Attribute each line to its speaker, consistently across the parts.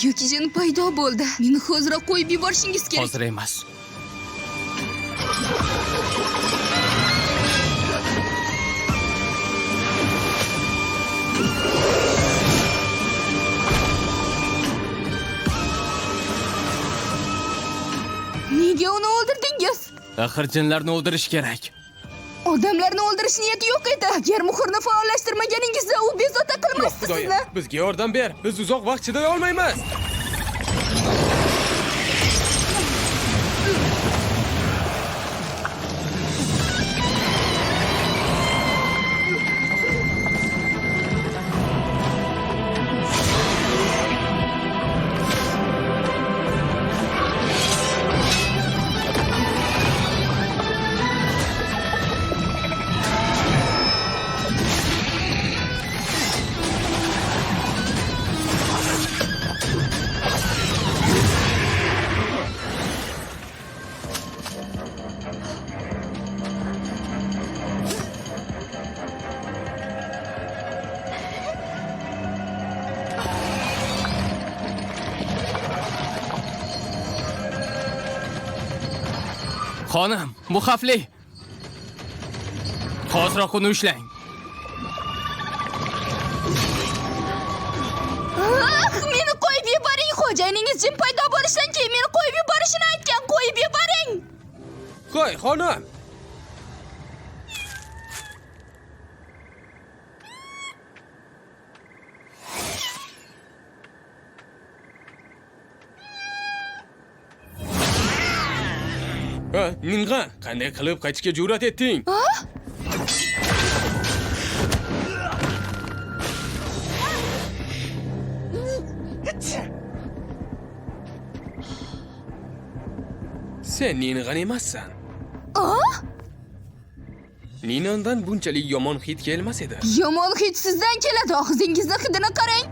Speaker 1: Yukijin paydo bo'ldi. Meni hoziroq qo'yib yuborishingiz kerak.
Speaker 2: Hozir emas.
Speaker 1: Nega uni o'ldirdingiz?
Speaker 2: Axir jinlarni o'ldirish kerak.
Speaker 1: Odamlarni o'ldirish niyati yo'q edi. Agar muhrni faollashtirmaganingizda u bezovta qilmasdi sizni.
Speaker 2: Bizga yordam ber. Biz uzoq vaqt chiday olmaymiz. Xonim, bu xavfli. Hoziroq uni ushlang.
Speaker 1: Meni qo'yib yuboring. Xo'jayiningiz jin paydo bo'lishidan keyin meni qo'yib yuborishini aytgan. Qo'yib yuboring.
Speaker 2: Qo'y, xonim. Ninga, qanday qilib qaytishga jur'at etding? Sen Ningan emassan. Ninandan bunchalik yomon hid kelmas edi.
Speaker 1: Yomon hid sizdan keladi. Og'zingizni hidini qarang.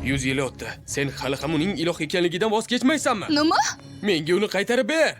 Speaker 2: 100 yil o'tdi. Sen hali ham uning iloh ekanligidan voz kechmaysanmi?
Speaker 1: Nima?
Speaker 2: Menga uni qaytarib ber.